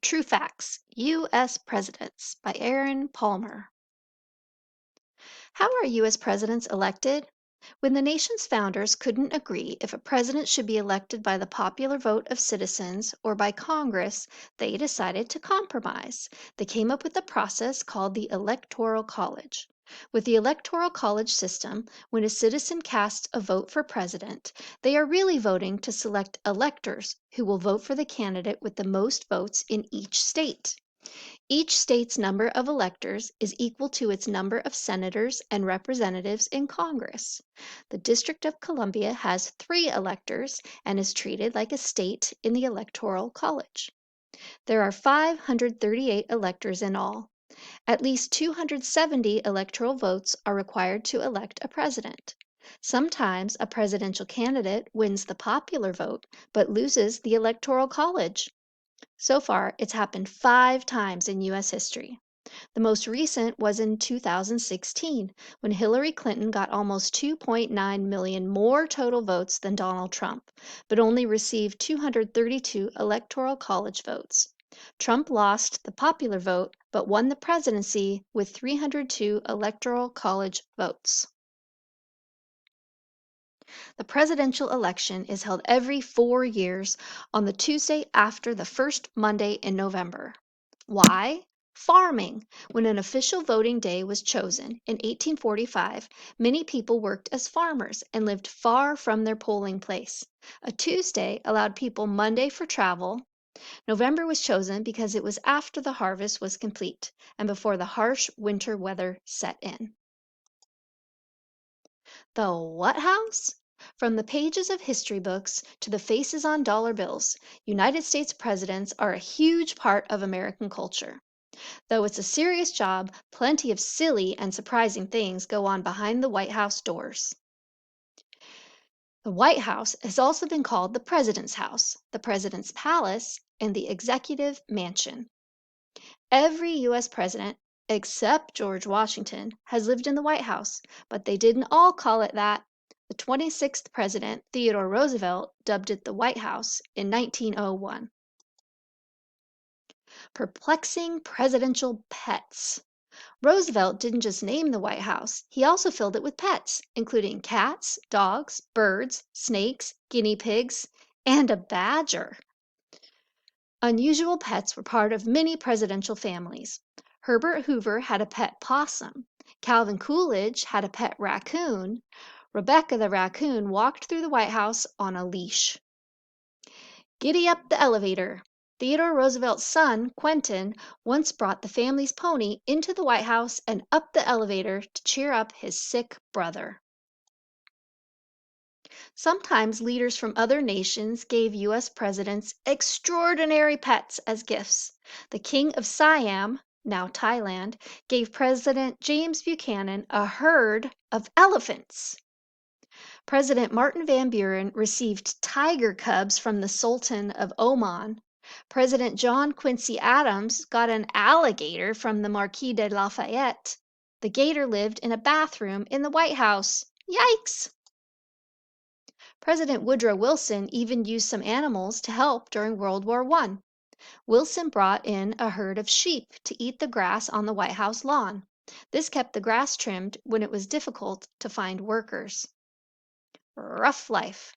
True Facts U.S. Presidents by Aaron Palmer. How are U.S. presidents elected? When the nation's founders couldn't agree if a president should be elected by the popular vote of citizens or by Congress, they decided to compromise. They came up with a process called the Electoral College. With the Electoral College system, when a citizen casts a vote for president, they are really voting to select electors who will vote for the candidate with the most votes in each state. Each state's number of electors is equal to its number of senators and representatives in Congress. The District of Columbia has 3 electors and is treated like a state in the Electoral College. There are 538 electors in all. At least 270 electoral votes are required to elect a president. Sometimes a presidential candidate wins the popular vote but loses the Electoral College. So far, it's happened 5 times in U.S. history. The most recent was in 2016, when Hillary Clinton got almost 2.9 million more total votes than Donald Trump, but only received 232 Electoral College votes. Trump lost the popular vote, but won the presidency with 302 Electoral College votes. The presidential election is held every 4 years on the Tuesday after the first Monday in November. Why? Farming. When an official voting day was chosen in 1845, many people worked as farmers and lived far from their polling place. A Tuesday allowed people Monday for travel. November was chosen because it was after the harvest was complete and before the harsh winter weather set in. The what house? From the pages of history books to the faces on dollar bills, United States presidents are a huge part of American culture. Though it's a serious job, plenty of silly and surprising things go on behind the White House doors. The White House has also been called the President's House, the President's Palace, and the Executive Mansion. Every U.S. president, except George Washington, has lived in the White House, but they didn't all call it that. The 26th president, Theodore Roosevelt, dubbed it the White House in 1901. Perplexing presidential pets. Roosevelt didn't just name the White House, he also filled it with pets, including cats, dogs, birds, snakes, guinea pigs, and a badger. Unusual pets were part of many presidential families. Herbert Hoover had a pet possum. Calvin Coolidge had a pet raccoon. Rebecca the raccoon walked through the White House on a leash. Giddy up the elevator. Theodore Roosevelt's son, Quentin, once brought the family's pony into the White House and up the elevator to cheer up his sick brother. Sometimes leaders from other nations gave U.S. presidents extraordinary pets as gifts. The King of Siam, now Thailand, gave President James Buchanan a herd of elephants. President Martin Van Buren received tiger cubs from the Sultan of Oman. President John Quincy Adams got an alligator from the Marquis de Lafayette. The gator lived in a bathroom in the White House. Yikes! President Woodrow Wilson even used some animals to help during World War I. Wilson brought in a herd of sheep to eat the grass on the White House lawn. This kept the grass trimmed when it was difficult to find workers. Rough life.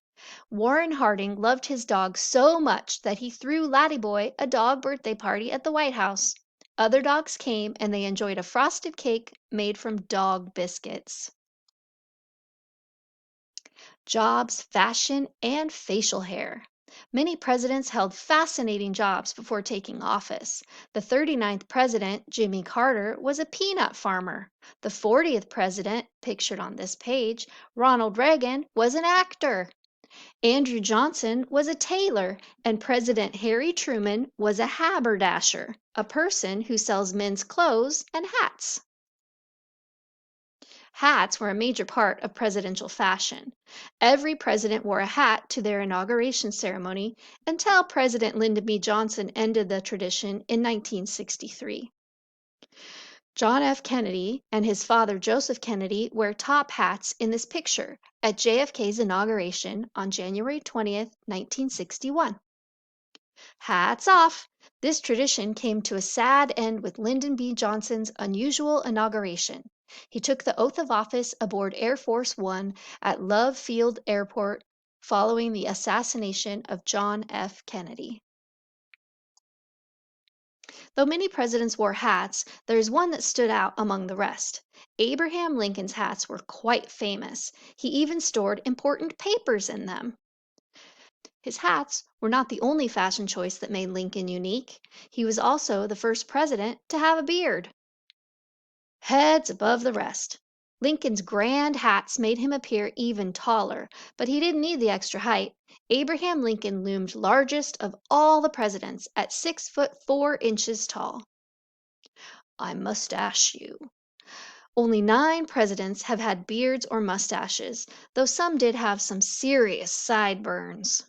Warren Harding loved his dog so much that he threw Laddie Boy a dog birthday party at the White House. Other dogs came and they enjoyed a frosted cake made from dog biscuits. Jobs, fashion, and facial hair. Many presidents held fascinating jobs before taking office. The 39th president, Jimmy Carter, was a peanut farmer. The 40th president, pictured on this page, Ronald Reagan, was an actor. Andrew Johnson was a tailor, and President Harry Truman was a haberdasher, a person who sells men's clothes and hats. Hats were a major part of presidential fashion. Every president wore a hat to their inauguration ceremony until President Lyndon B. Johnson ended the tradition in 1963. John F. Kennedy and his father Joseph Kennedy wear top hats in this picture at JFK's inauguration on January 20th, 1961. Hats off! This tradition came to a sad end with Lyndon B. Johnson's unusual inauguration. He took the oath of office aboard Air Force One at Love Field Airport following the assassination of John F. Kennedy. Though many presidents wore hats, there is one that stood out among the rest. Abraham Lincoln's hats were quite famous. He even stored important papers in them. His hats were not the only fashion choice that made Lincoln unique. He was also the first president to have a beard. Heads above the rest. Lincoln's grand hats made him appear even taller, but he didn't need the extra height. Abraham Lincoln loomed largest of all the presidents at 6 foot 4 inches tall. I mustache you. Only 9 presidents have had beards or mustaches, though some did have some serious sideburns.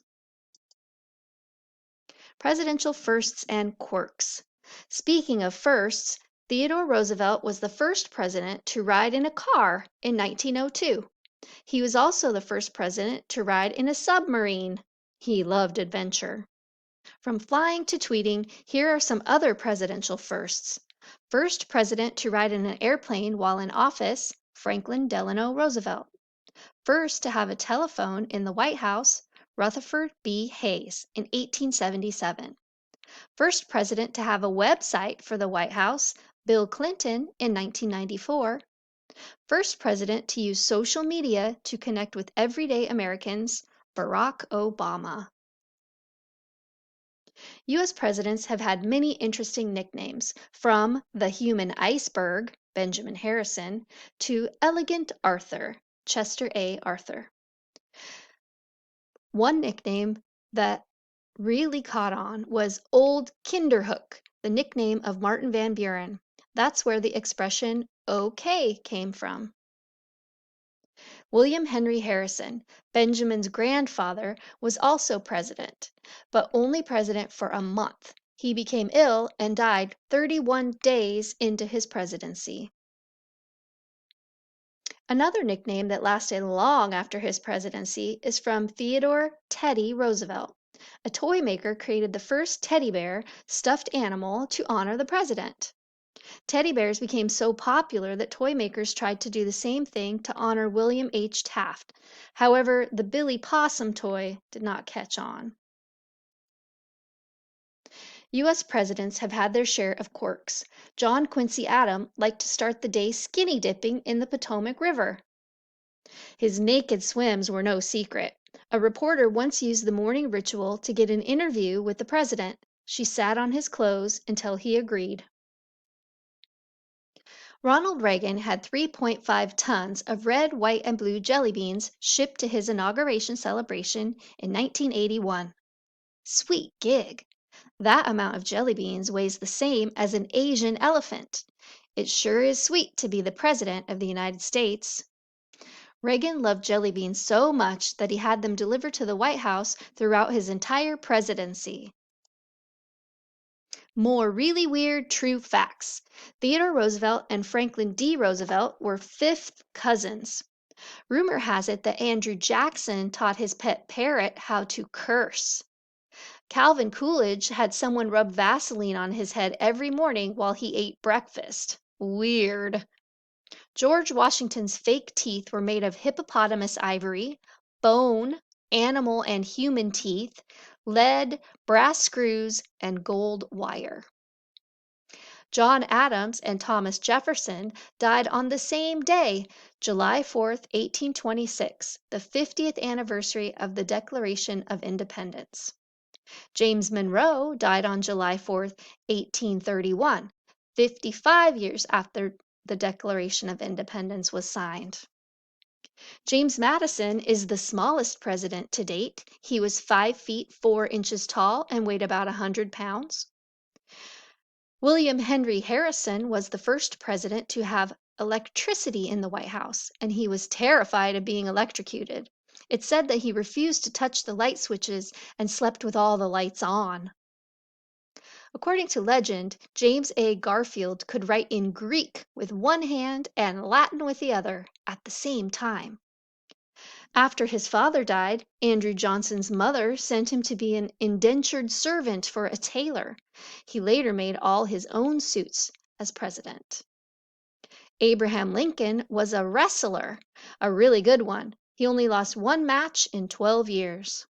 Presidential firsts and quirks. Speaking of firsts, Theodore Roosevelt was the first president to ride in a car in 1902. He was also the first president to ride in a submarine. He loved adventure. From flying to tweeting, here are some other presidential firsts. First president to ride in an airplane while in office, Franklin Delano Roosevelt. First to have a telephone in the White House, Rutherford B. Hayes in 1877. First president to have a website for the White House, Bill Clinton in 1994. First president to use social media to connect with everyday Americans, Barack Obama. U.S. presidents have had many interesting nicknames, from the human iceberg, Benjamin Harrison, to Elegant Arthur, Chester A. Arthur. One nickname that really caught on was Old Kinderhook, the nickname of Martin Van Buren. That's where the expression "okay" came from. William Henry Harrison, Benjamin's grandfather, was also president, but only president for a month. He became ill and died 31 days into his presidency. Another nickname that lasted long after his presidency is from Theodore Teddy Roosevelt. A toy maker created the first teddy bear stuffed animal to honor the president. Teddy bears became so popular that toy makers tried to do the same thing to honor William H. Taft. However, the Billy Possum toy did not catch on. U.S. presidents have had their share of quirks. John Quincy Adams liked to start the day skinny dipping in the Potomac River. His naked swims were no secret. A reporter once used the morning ritual to get an interview with the president. She sat on his clothes until he agreed. Ronald Reagan had 3.5 tons of red, white, and blue jelly beans shipped to his inauguration celebration in 1981. Sweet gig! That amount of jelly beans weighs the same as an Asian elephant. It sure is sweet to be the President of the United States. Reagan loved jelly beans so much that he had them delivered to the White House throughout his entire presidency. More really weird true facts. Theodore Roosevelt and Franklin D. Roosevelt were fifth cousins. Rumor has it that Andrew Jackson taught his pet parrot how to curse. Calvin Coolidge had someone rub Vaseline on his head every morning while he ate breakfast. Weird. George Washington's fake teeth were made of hippopotamus ivory, bone, animal and human teeth, lead, brass screws, and gold wire. John Adams and Thomas Jefferson died on the same day, July 4th, 1826, the 50th anniversary of the Declaration of Independence. James Monroe died on July 4th, 1831, 55 years after the Declaration of Independence was signed. James Madison is the smallest president to date. He was 5 feet 4 inches tall and weighed about 100 pounds. William Henry Harrison was the first president to have electricity in the White House, and he was terrified of being electrocuted. It's said that he refused to touch the light switches and slept with all the lights on. According to legend, James A. Garfield could write in Greek with one hand and Latin with the other at the same time. After his father died, Andrew Johnson's mother sent him to be an indentured servant for a tailor. He later made all his own suits as president. Abraham Lincoln was a wrestler, a really good one. He only lost one match in 12 years.